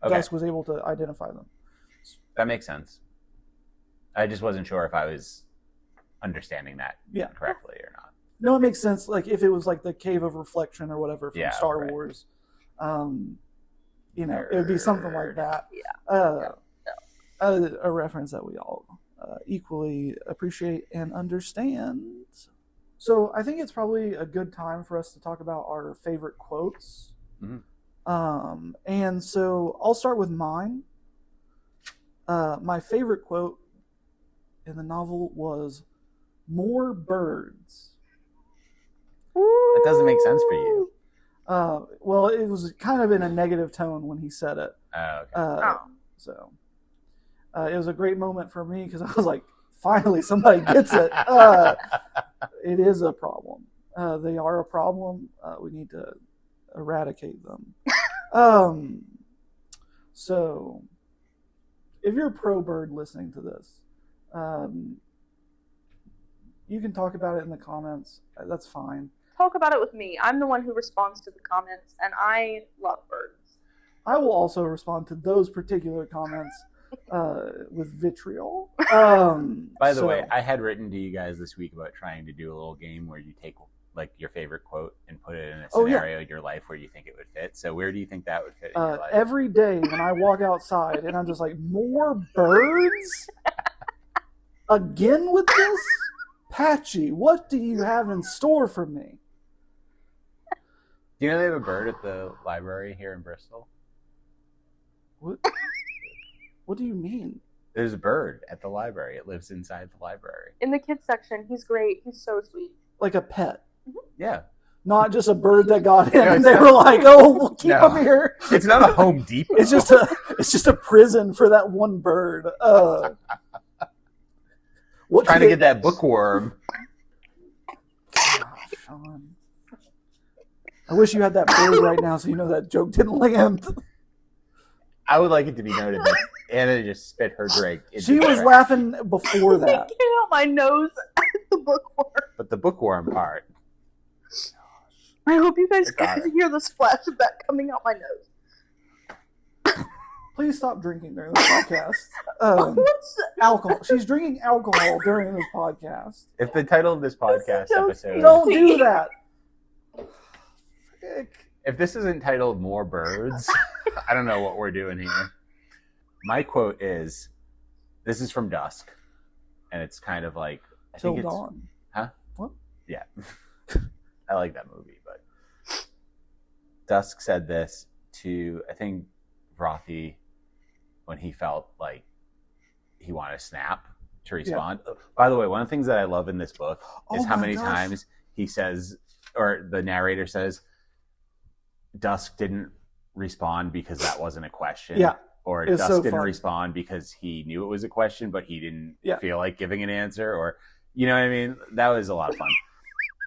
Dusk was able to identify them. That makes sense. I just wasn't sure if I was understanding that correctly or not. No, it makes sense. Like if it was like the Cave of Reflection or whatever from Star Wars, it would be something like that. A reference that we all equally appreciate and understand. So I think it's probably a good time for us to talk about our favorite quotes. Mm-hmm. And so I'll start with mine. My favorite quote in the novel was "More birds." That doesn't make sense for you. Well, it was kind of in a negative tone when he said it. Oh, okay. So it was a great moment for me because I was like, finally, somebody gets it. It is a problem. They are a problem. We need to eradicate them. So if you're a pro bird listening to this, you can talk about it in the comments. That's fine. Talk about it with me. I'm the one who responds to the comments, and I love birds. I will also respond to those particular comments with vitriol. By the way, I had written to you guys this week about trying to do a little game where you take like your favorite quote and put it in a scenario in your life where you think it would fit. So where do you think that would fit in your life? Every day when I walk outside and I'm just like, more birds? Again with this? Patji, what do you have in store for me? Do you know they have a bird at the library here in Bristol? What do you mean? There's a bird at the library. It lives inside the library. In the kids section. He's great. He's so sweet. Like a pet? Mm-hmm. Yeah. Not just a bird that got in and they were like, oh, we'll keep him here. It's not a Home Depot. It's just a prison for that one bird. Trying to get that bookworm. Gosh, Shawn. I wish you had that bird right now so you know that joke didn't land. I would like it to be noted that Anna just spit her drink. She was laughing before that. It came out my nose at the bookworm. But the bookworm part. I hope you guys can hear the splash of that coming out my nose. Please stop drinking during this podcast. Alcohol. She's drinking alcohol during this podcast. If the title of this podcast episode... Don't do that. If this isn't titled More Birds, I don't know what we're doing here. My quote is, this is from Dusk. and it's kind of like Till Dawn. Huh? What? Yeah. I like that movie, but Dusk said this to, I think, Vrothy when he felt like he wanted to snap to respond. Yeah. By the way, one of the things that I love in this book is how many times he says, or the narrator says, Dusk didn't respond because that wasn't a question. Yeah. Or Dusk didn't respond because he knew it was a question, but he didn't feel like giving an answer. Or, you know what I mean? That was a lot of fun.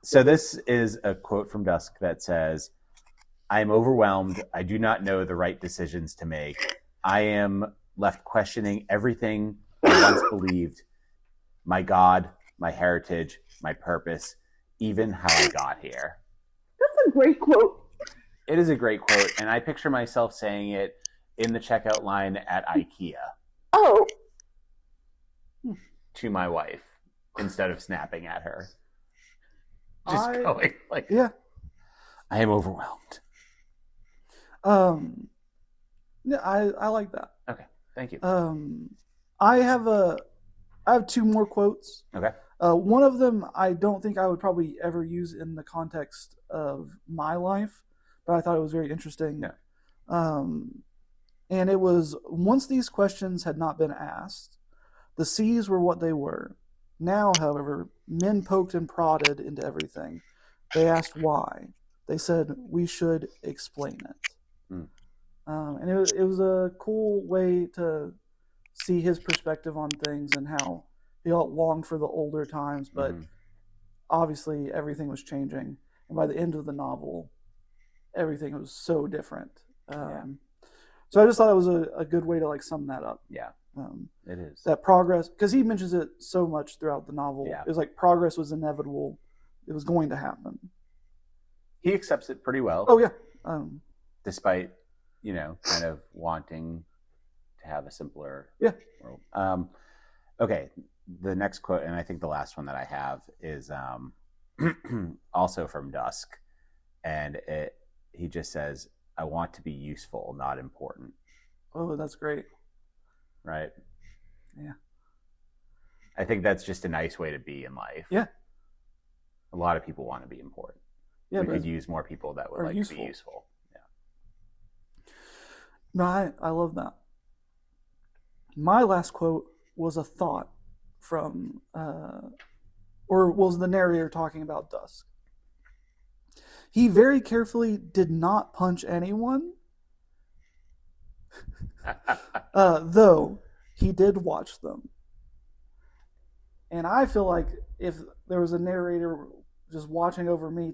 So this is a quote from Dusk that says, I am overwhelmed. I do not know the right decisions to make. I am left questioning everything I once believed. My God, my heritage, my purpose, even how I got here. That's a great quote. It is a great quote, and I picture myself saying it in the checkout line at IKEA. Oh. To my wife, instead of snapping at her. Just going like, yeah, I am overwhelmed. Yeah, I like that. Okay, thank you. I have two more quotes. Okay. One of them I don't think I would probably ever use in the context of my life, but I thought it was very interesting. Yeah. And it was, once these questions had not been asked, the seas were what they were. Now, however, men poked and prodded into everything. They asked why. They said, we should explain it. And it was a cool way to see his perspective on things and how he longed for the older times, but obviously everything was changing. And by the end of the novel, everything was so different. So I just thought it was a good way to like sum that up. Yeah, it is. That progress, because he mentions it so much throughout the novel. Yeah. It was like progress was inevitable. It was going to happen. He accepts it pretty well. Oh, yeah. Despite, kind of wanting to have a simpler world. Okay, the next quote, and I think the last one that I have is also from Dusk. And he just says, I want to be useful, not important. Oh, that's great. Right? Yeah. I think that's just a nice way to be in life. Yeah. A lot of people want to be important. Yeah, we could use more people that would like to be useful. Yeah. No, I love that. My last quote was a thought from, or was the narrator talking about Dusk. He very carefully did not punch anyone, though he did watch them. And I feel like if there was a narrator just watching over me,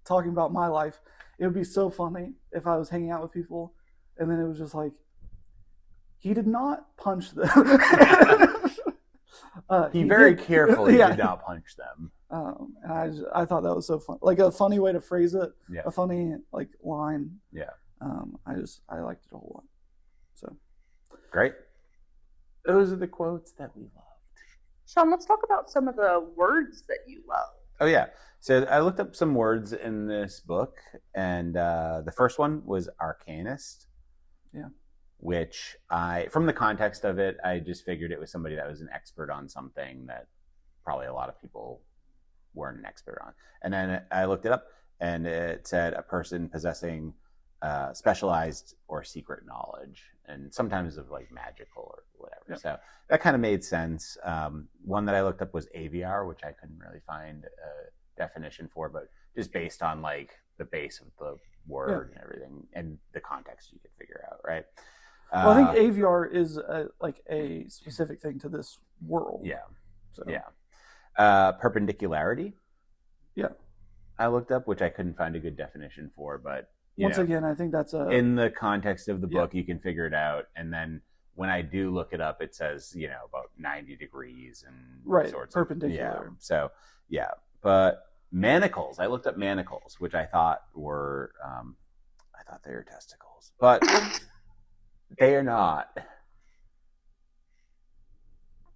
talking about my life, it would be so funny if I was hanging out with people, and then it was just like, he did not punch them. He very carefully did not punch them. And I thought that was so fun, like a funny way to phrase it, a funny like line. Yeah. I liked it a whole lot. So great. Those are the quotes that we loved. Shawn, let's talk about some of the words that you love. Oh yeah. So I looked up some words in this book, and the first one was arcanist. Yeah. Which from the context of it, I just figured it was somebody that was an expert on something that probably a lot of people weren't an expert on. And then I looked it up, and it said a person possessing specialized or secret knowledge, and sometimes of like magical or whatever. Yep. So that kind of made sense. One that I looked up was aviar, which I couldn't really find a definition for, but just based on like the base of the word and everything and the context you could figure out, right? Well, I think aviar is like a specific thing to this world. Yeah. So. Yeah. Perpendicularity. Yeah. I looked up, which I couldn't find a good definition for, but once again, I think that's in the context of the book, you can figure it out. And then when I do look it up, it says, about 90 degrees and sorts perpendicular. So, but manacles, I looked up manacles, which I thought were, they were testicles, but they are not.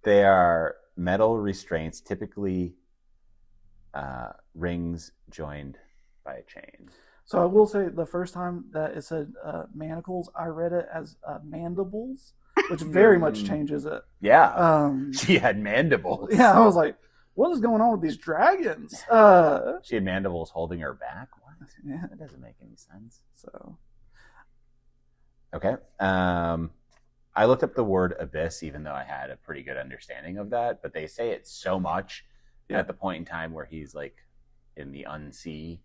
They are metal restraints, typically rings joined by a chain. So I will say the first time that it said manacles, I read it as mandibles. which very much changes it. Yeah. She had mandibles. Yeah, I was like, what is going on with these dragons? She had mandibles holding her back? What? Yeah. That doesn't make any sense. So. Okay. I looked up the word abyss, even though I had a pretty good understanding of that, but they say it so much at the point in time where he's like in the unsea.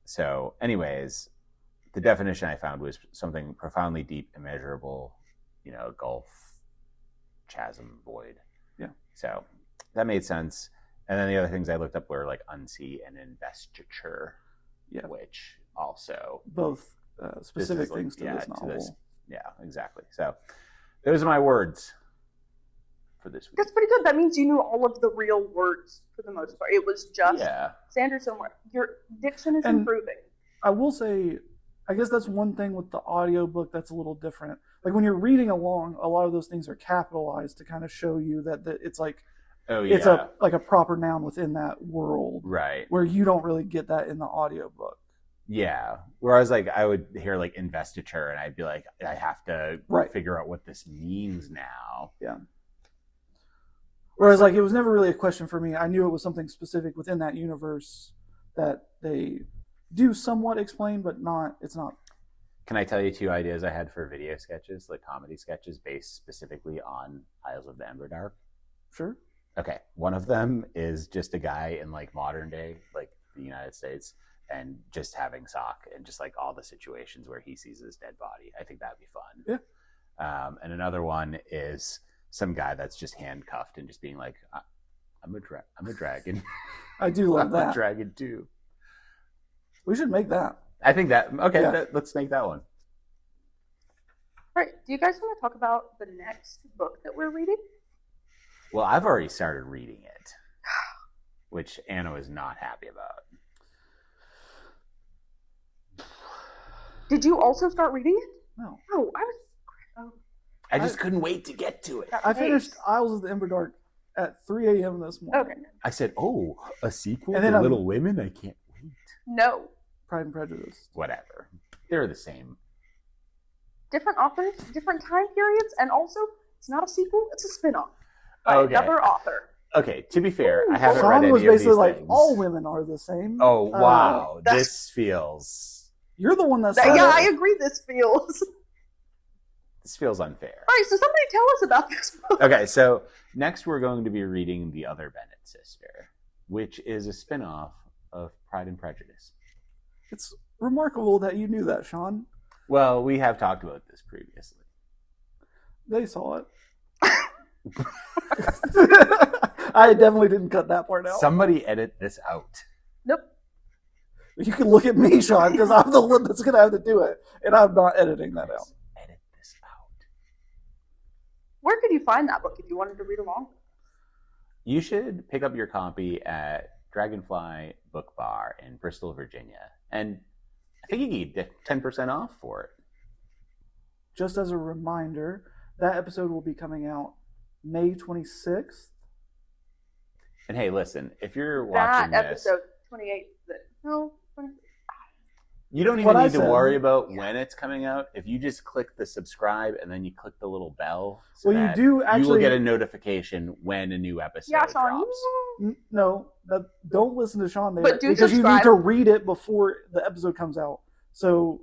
So anyways, the definition I found was something profoundly deep, immeasurable, gulf, chasm, void. Yeah. So that made sense. And then the other things I looked up were like unsea and investiture, which also both specific things to this novel. Yeah, exactly. So those are my words for this week. That's pretty good. That means you knew all of the real words for the most part. It was just Sanderson. Your diction is improving. I will say, I guess that's one thing with the audiobook that's a little different. Like when you're reading along, a lot of those things are capitalized to kind of show you that it's like, it's like a proper noun within that world. Right. Where you don't really get that in the audiobook. Yeah. Whereas like I would hear like investiture and I'd be like, I have to figure out what this means now. Yeah. Whereas like it was never really a question for me. I knew it was something specific within that universe that they do somewhat explain, but it's not. Can I tell you 2 ideas I had for video sketches, like comedy sketches based specifically on Isles of the Emberdark? Sure. Okay. One of them is just a guy in like modern day, like the United States, and just having Sock and just like all the situations where he sees his dead body. I think that'd be fun. Yeah. And another one is some guy that's just handcuffed and just being like, I'm a dragon. I do love that. I'm a dragon too. We should make that. I think that, let's make that one. All right. Do you guys want to talk about the next book that we're reading? Well, I've already started reading it, which Anna was not happy about. Did you also start reading it? No. Oh, I just couldn't wait to get to it. I finished Isles of the Emberdark at 3 a.m. this morning. Okay. I said, a sequel to Little Women? I can't wait. No. Pride and Prejudice. Whatever. They're the same. Different authors, different time periods, and also, it's not a sequel, it's a spin-off by another author. Okay, to be fair, I haven't Sean read any was of these basically like, things. all women are the same. Oh, wow. This feels... You're the one that said I agree this feels... This feels unfair. All right, so somebody tell us about this book. Okay, so next we're going to be reading The Other Bennett Sister, which is a spin-off of Pride and Prejudice. It's remarkable that you knew that, Sean. Well, we have talked about this previously. They saw it. I definitely didn't cut that part out. Somebody edit this out. Nope. You can look at me, Sean, because I'm the one that's going to have to do it, and I'm not editing that out. Edit this out. Where could you find that book if you wanted to read along? You should pick up your copy at Dragonfly Book Bar in Bristol, Virginia. And I think you can get 10% off for it. Just as a reminder, that episode will be coming out May 26th. And hey, listen, if you're watching that episode 28, no, 20. You don't even need to worry about when it's coming out. If you just click the subscribe and then you click the little bell, so well, you will get a notification when a new episode drops. No, don't listen to Sean there, but because you need to read it before the episode comes out. So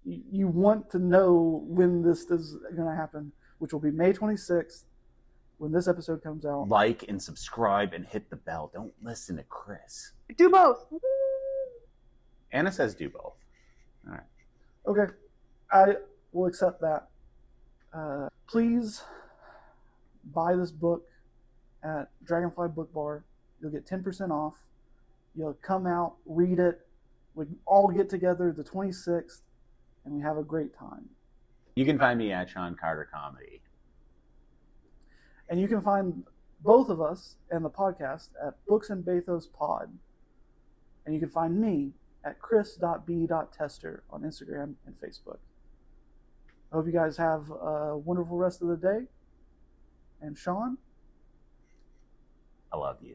you want to know when this is going to happen, which will be May 26th when this episode comes out. Like and subscribe and hit the bell. Don't listen to Chris. Do both. Anna says do both. All right. Okay. I will accept that. Please buy this book at Dragonfly Book Bar. You'll get 10% off. You'll come out, read it. We all get together the 26th, and we have a great time. You can find me at Sean Carter Comedy. And you can find both of us and the podcast at Books and Bathos Pod. And you can find me at chris.b.tester on Instagram and Facebook. I hope you guys have a wonderful rest of the day. And Sean? I love you.